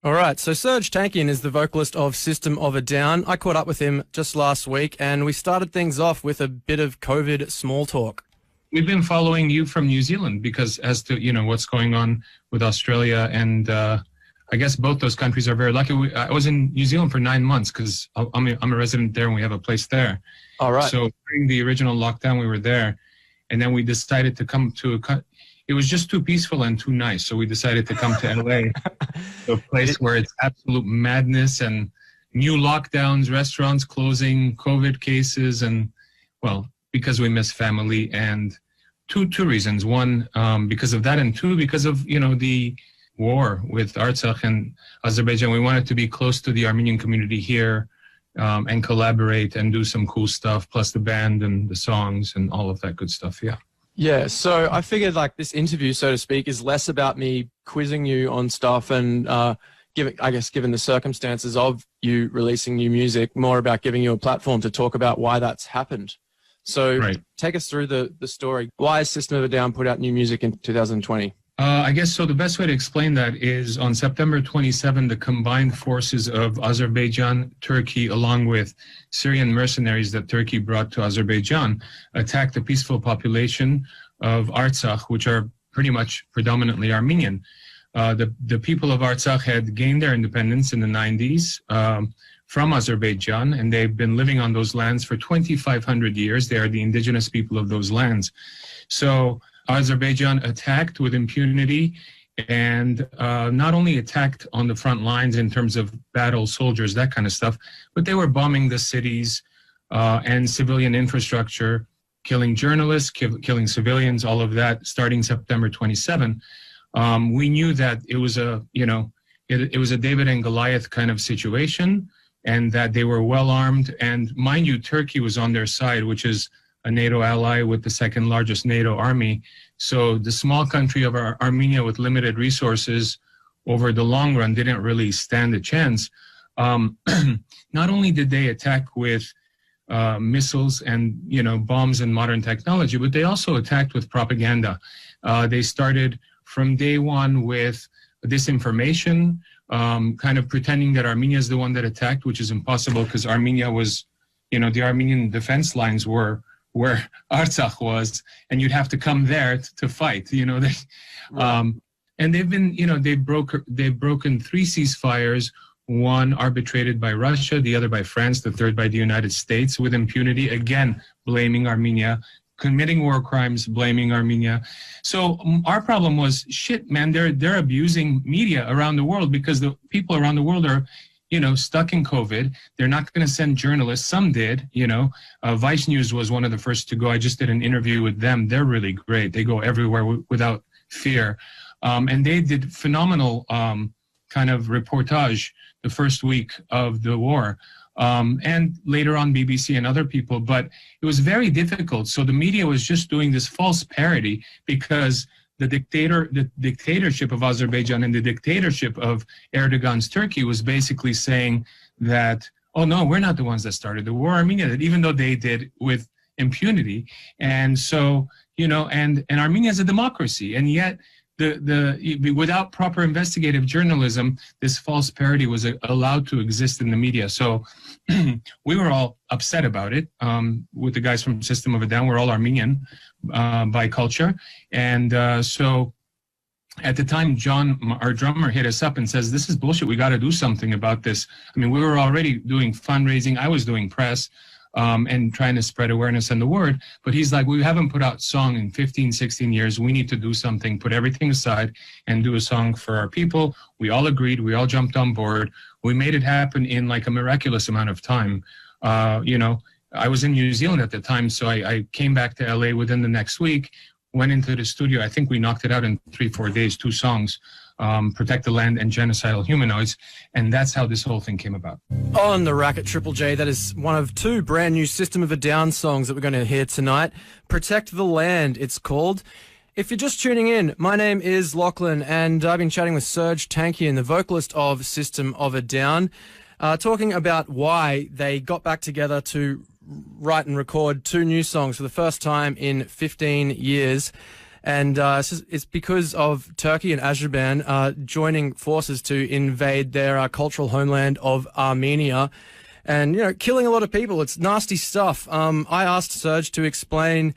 All right, so Serj Tankian is the vocalist of System of a Down. I caught up with him just last week, and we started things off with a bit of COVID small talk. We've been following you from New Zealand because as to, what's going on with Australia, and I guess both those countries are very lucky. I was in New Zealand for 9 months because I'm a resident there and we have a place there. All right. So during the original lockdown, we were there, and then we decided to come to it was just too peaceful and too nice. So we decided to come to LA, to a place where it's absolute madness and new lockdowns, restaurants closing, COVID cases, and, well, because we miss family, and two reasons. One, because of that, and two, because of, the war with Artsakh and Azerbaijan. We wanted to be close to the Armenian community here and collaborate and do some cool stuff, plus the band and the songs and all of that good stuff, yeah. Yeah, so I figured like this interview, so to speak, is less about me quizzing you on stuff and given the circumstances of you releasing new music, more about giving you a platform to talk about why that's happened. So Take us through the story. Why has System of a Down put out new music in 2020? I guess so. The best way to explain that is on September 27, the combined forces of Azerbaijan, Turkey, along with Syrian mercenaries that Turkey brought to Azerbaijan, attacked the peaceful population of Artsakh, which are pretty much predominantly Armenian. The people of Artsakh had gained their independence in the 90s from Azerbaijan, and they've been living on those lands for 2,500 years. They are the indigenous people of those lands. So Azerbaijan attacked with impunity, and not only attacked on the front lines in terms of battle soldiers, that kind of stuff, but they were bombing the cities and civilian infrastructure, killing journalists, killing civilians, all of that, starting September 27. We knew that it was it was a David and Goliath kind of situation, and that they were well armed. And mind you, Turkey was on their side, which is a NATO ally with the second largest NATO army. So the small country of Armenia with limited resources over the long run didn't really stand a chance. Not only did they attack with missiles and, bombs and modern technology, but they also attacked with propaganda. They started from day one with disinformation, kind of pretending that Armenia is the one that attacked, which is impossible because Armenia was, the Armenian defense lines were where Artsakh was, and you'd have to come there to fight, and they've been, they've broken 3 ceasefires, one arbitrated by Russia, the other by France, the third by the United States, with impunity, again, blaming Armenia, committing war crimes, blaming Armenia. So our problem was, shit, man, they're abusing media around the world because the people around the world are, stuck in COVID. They're not going to send journalists. Some did, Vice News was one of the first to go. I just did an interview with them. They're really great. They go everywhere without fear. And they did phenomenal kind of reportage the first week of the war. And later on BBC and other people, but it was very difficult. So the media was just doing this false parody because the dictatorship of Azerbaijan and the dictatorship of Erdogan's Turkey was basically saying that, oh no, we're not the ones that started the war. Armenia did, even though they did with impunity. And so, and Armenia is a democracy, and yet without proper investigative journalism, this false parody was allowed to exist in the media. So we were all upset about it with the guys from System of a Down. We're all Armenian by culture. And so at the time, John, our drummer, hit us up and says, this is bullshit. We got to do something about this. I mean, we were already doing fundraising. I was doing press. And trying to spread awareness and the word. But he's like, we haven't put out song in 15, 16 years. We need to do something, put everything aside and do a song for our people. We all agreed. We all jumped on board. We made it happen in like a miraculous amount of time. I was in New Zealand at the time, so I came back to LA within the next week, went into the studio. I think we knocked it out in 3-4 days, 2 songs. Protect the Land and Genocidal Humanoids, and that's how this whole thing came about. On the rack at Triple J, that is one of 2 brand new System of a Down songs that we're going to hear tonight. Protect the Land, it's called. If you're just tuning in, my name is Lachlan, and I've been chatting with Serj Tankian, the vocalist of System of a Down, talking about why they got back together to write and record 2 new songs for the first time in 15 years. And it's because of Turkey and Azerbaijan joining forces to invade their cultural homeland of Armenia and, you know, killing a lot of people. It's nasty stuff. I asked Serj to explain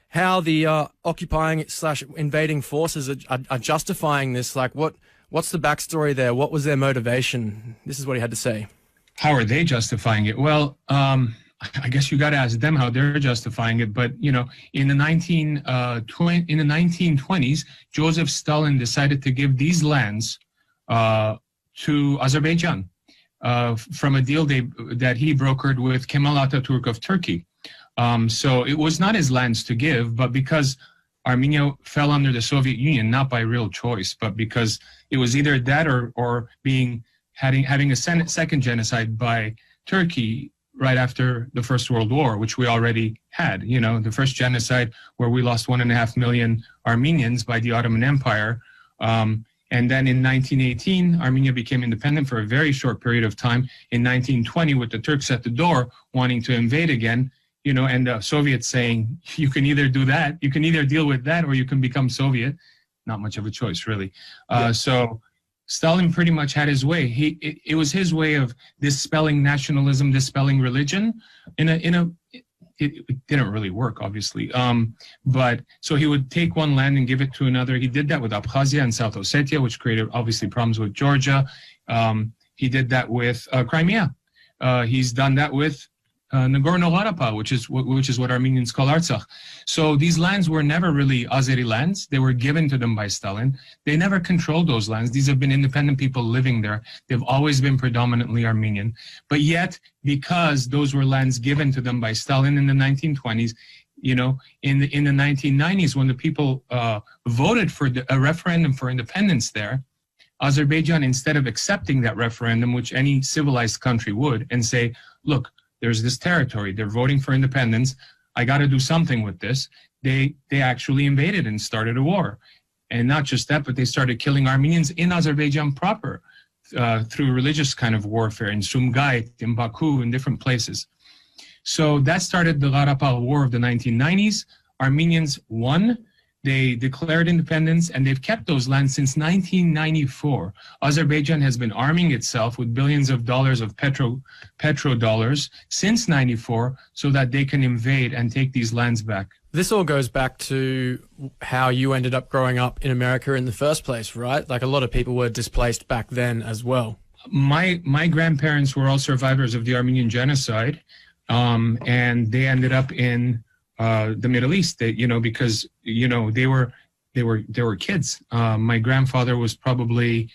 how the occupying / invading forces are justifying this. Like, what's the backstory there? What was their motivation? This is what he had to say. How are they justifying it? Well, I guess you got to ask them how they're justifying it. But, you know, in the 1920s, Joseph Stalin decided to give these lands to Azerbaijan from a deal that he brokered with Kemal Atatürk of Turkey. So it was not his lands to give, but because Armenia fell under the Soviet Union, not by real choice, but because it was either that or having a second genocide by Turkey right after the First World War, which we already had. You know, the first genocide where we lost 1.5 million Armenians by the Ottoman Empire. And then in 1918, Armenia became independent for a very short period of time. In 1920, with the Turks at the door wanting to invade again, you know, and the Soviets saying, you can either do that, you can either deal with that, or you can become Soviet. Not much of a choice, really. So Stalin pretty much had his way. It was his way of dispelling nationalism, dispelling religion. It didn't really work, obviously. But so he would take one land and give it to another. He did that with Abkhazia and South Ossetia, which created obviously problems with Georgia. He did that with Crimea. He's done that with Nagorno-Karabakh, which is what Armenians call Artsakh. So these lands were never really Azeri lands. They were given to them by Stalin. They never controlled those lands. These have been independent people living there. They've always been predominantly Armenian. But yet, because those were lands given to them by Stalin in the 1920s, you know, in the 1990s, when the people voted for a referendum for independence there, Azerbaijan, instead of accepting that referendum, which any civilized country would, and say, look, there's this territory, they're voting for independence, I got to do something with this. They actually invaded and started a war. And not just that, but they started killing Armenians in Azerbaijan proper through religious kind of warfare in Sumgait, in Baku, in different places. So that started the Karabakh War of the 1990s. Armenians won. They declared independence, and they've kept those lands since 1994. Azerbaijan has been arming itself with billions of dollars of petrodollars since 94 so that they can invade and take these lands back. This all goes back to how you ended up growing up in America in the first place, right? Like, a lot of people were displaced back then as well. My grandparents were all survivors of the Armenian genocide, and they ended up in the Middle East, you know, because, you know, they were kids. My grandfather was probably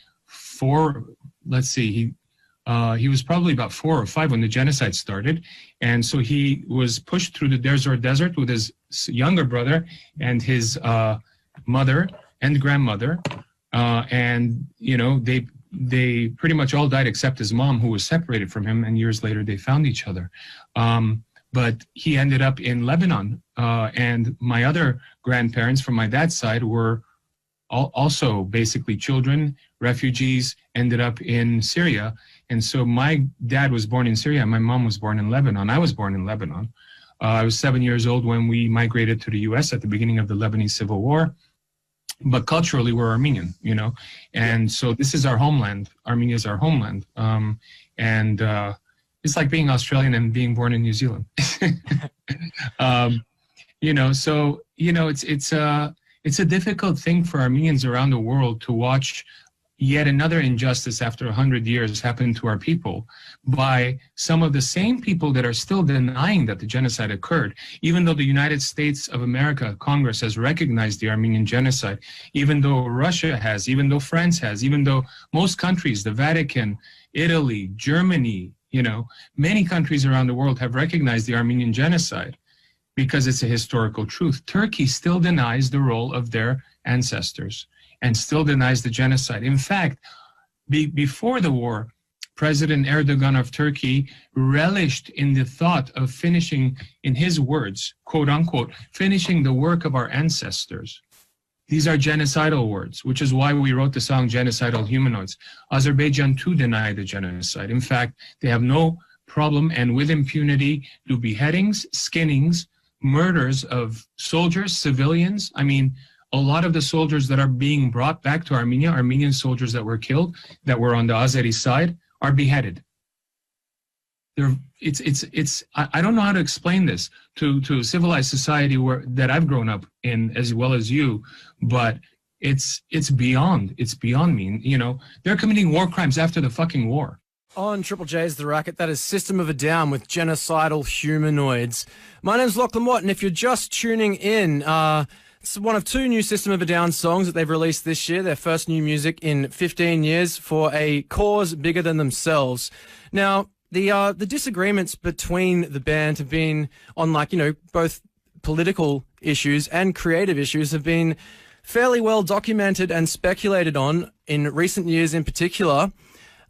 he was probably about 4 or 5 when the genocide started. And so he was pushed through the desert with his younger brother and his mother and grandmother. And, you know, they pretty much all died except his mom, who was separated from him. And years later, they found each other. But he ended up in Lebanon. And my other grandparents from my dad's side were also basically children, refugees, ended up in Syria. And so my dad was born in Syria. My mom was born in Lebanon. I was born in Lebanon. I was 7 years old when we migrated to the U.S. at the beginning of the Lebanese Civil War. But culturally, we're Armenian, you know. And so this is our homeland. Armenia is our homeland. It's like being Australian and being born in New Zealand. You know, so, you know, it's a difficult thing for Armenians around the world to watch yet another injustice after 100 years happen to our people by some of the same people that are still denying that the genocide occurred, even though the United States of America, Congress, has recognized the Armenian genocide, even though Russia has, even though France has, even though most countries, the Vatican, Italy, Germany, you know, many countries around the world have recognized the Armenian genocide because it's a historical truth. Turkey still denies the role of their ancestors and still denies the genocide. In fact, before the war, President Erdogan of Turkey relished in the thought of finishing, in his words, quote unquote, finishing the work of our ancestors. These are genocidal words, which is why we wrote the song Genocidal Humanoids. Azerbaijan too deny the genocide. In fact, they have no problem and with impunity do beheadings, skinnings, murders of soldiers, civilians. I mean, a lot of the soldiers that are being brought back to Armenia, Armenian soldiers that were killed, that were on the Azeri side, are beheaded. I don't know how to explain this to civilized society that I've grown up in, as well as you, but it's beyond me. You know, they're committing war crimes after the fucking war. On Triple J's The Racket, that is System of a Down with Genocidal Humanoids. My name's Lachlan Watt, and if you're just tuning in, it's one of 2 new System of a Down songs that they've released this year, their first new music in 15 years for a cause bigger than themselves. Now, the disagreements between the band have been on, like, you know, both political issues and creative issues have been fairly well documented and speculated on in recent years in particular.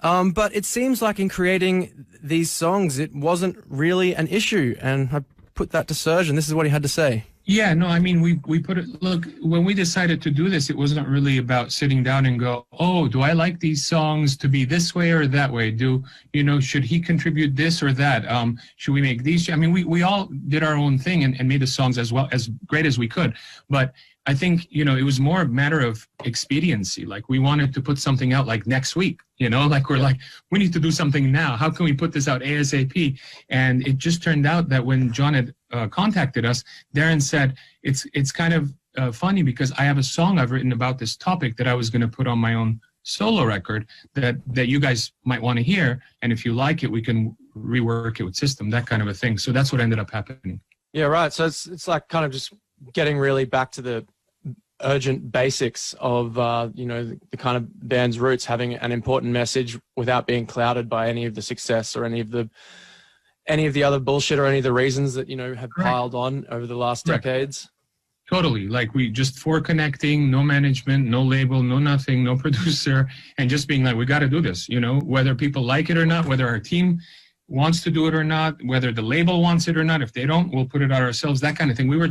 But it seems like in creating these songs, it wasn't really an issue. And I put that to Serj, and this is what he had to say. Yeah, no, I mean, we put it, look, when we decided to do this, it wasn't really about sitting down and go, oh, do I like these songs to be this way or that way? Should he contribute this or that? Should we make these? I mean, we all did our own thing and made the songs as well, as great as we could. But I think, it was more a matter of expediency. Like, we wanted to put something out like next week, like we need to do something now. How can we put this out ASAP? And it just turned out that when John had contacted us, Darren said, it's kind of funny because I have a song I've written about this topic that I was going to put on my own solo record that you guys might want to hear. And if you like it, we can rework it with System, that kind of a thing. So that's what ended up happening. Yeah, right. So it's like kind of just getting really back to the urgent basics of the kind of band's roots, having an important message without being clouded by any of the success or any of the other bullshit or any of the reasons that have piled on over the last decades. Totally. Like, we just for connecting, no management, no label, no nothing, no producer, and just being like, we got to do this, whether people like it or not, whether our team wants to do it or not, whether the label wants it or not. If they don't, we'll put it out ourselves, that kind of thing. We were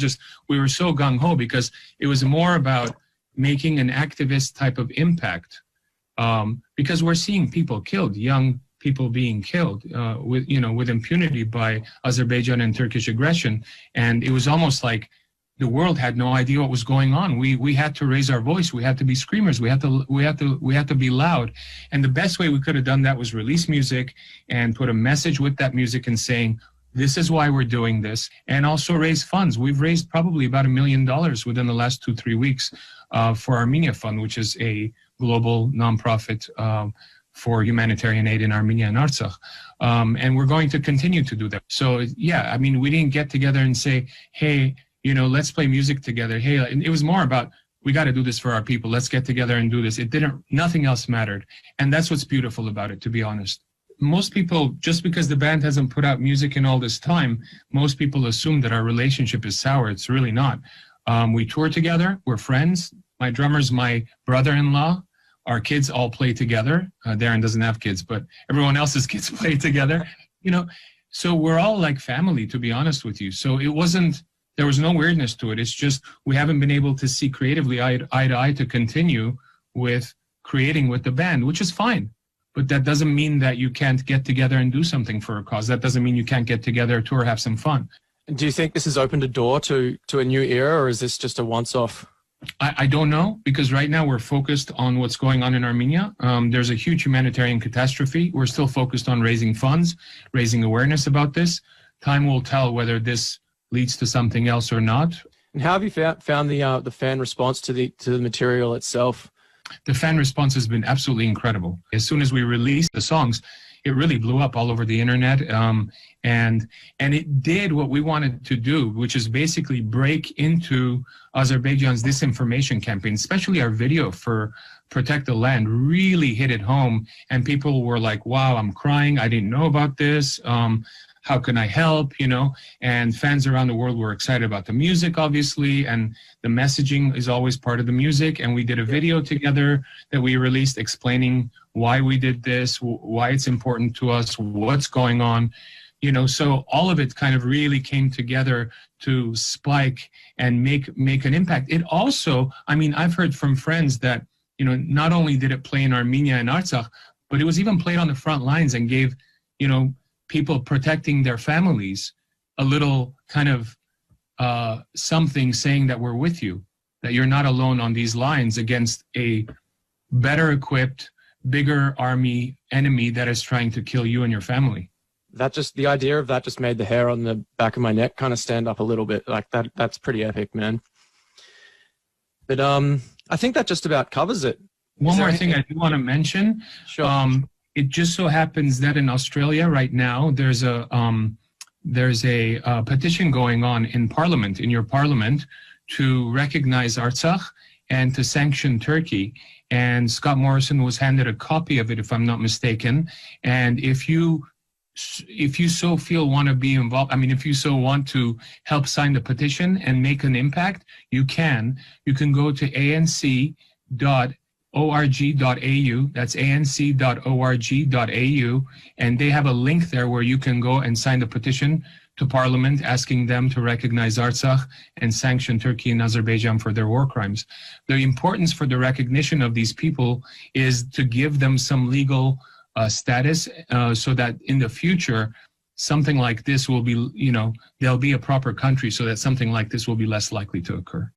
so gung-ho because it was more about making an activist type of impact, because we're seeing people killed, young people being killed with impunity by Azerbaijan and Turkish aggression. And it was almost like the world had no idea what was going on. We had to raise our voice. We had to be screamers. We had to be loud. And the best way we could have done that was release music and put a message with that music and saying, this is why we're doing this, and also raise funds. We've raised probably about $1 million within the last 2-3 weeks for Armenia Fund, which is a global nonprofit for humanitarian aid in Armenia and Artsakh. And we're going to continue to do that. So yeah, I mean, we didn't get together and say, hey, let's play music together. Hey, it was more about, we got to do this for our people. Let's get together and do this. Nothing else mattered. And that's what's beautiful about it, to be honest. Most people, just because the band hasn't put out music in all this time, most people assume that our relationship is sour. It's really not. We tour together. We're friends. My drummer's my brother-in-law. Our kids all play together. Darren doesn't have kids, but everyone else's kids play together. So we're all like family, to be honest with you. So there was no weirdness to it. It's just we haven't been able to see creatively eye to eye to continue with creating with the band, which is fine. But that doesn't mean that you can't get together and do something for a cause. That doesn't mean you can't get together, tour, have some fun. Do you think this has opened a door to a new era, or is this just a once-off? I don't know, because right now we're focused on what's going on in Armenia. There's a huge humanitarian catastrophe. We're still focused on raising funds, raising awareness about this. Time will tell whether this leads to something else or not. And how have you found the fan response to the material itself? The fan response has been absolutely incredible. As soon as we released the songs, it really blew up all over the internet, and it did what we wanted to do, which is basically break into Azerbaijan's disinformation campaign. Especially our video for Protect the Land really hit it home, and people were like, wow, I'm crying, I didn't know about this. How can I help, And fans around the world were excited about the music, obviously, and the messaging is always part of the music. And we did a video together that we released explaining why we did this, why it's important to us, what's going on, so all of it kind of really came together to spike and make an impact. It also, I mean, I've heard from friends that, not only did it play in Armenia and Artsakh, but it was even played on the front lines and gave, people protecting their families a little kind of something saying that we're with you. that you're not alone on these lines against a better equipped, bigger army enemy that is trying to kill you and your family. The idea of that just made the hair on the back of my neck kind of stand up a little bit. Like that's pretty epic, man. But I think that just about covers it. One more thing I do want to mention. Sure. It just so happens that in Australia right now, there's a petition going on in Parliament, in your Parliament, to recognize Artsakh and to sanction Turkey. And Scott Morrison was handed a copy of it, if I'm not mistaken. And if you so want to be involved, I mean, if you so want to help sign the petition and make an impact, you can. You can go to anc.org.au, that's anc.org.au, and they have a link there where you can go and sign the petition to Parliament asking them to recognize Artsakh and sanction Turkey and Azerbaijan for their war crimes. The importance for the recognition of these people is to give them some legal status so that in the future, something like this will be, they'll be a proper country so that something like this will be less likely to occur.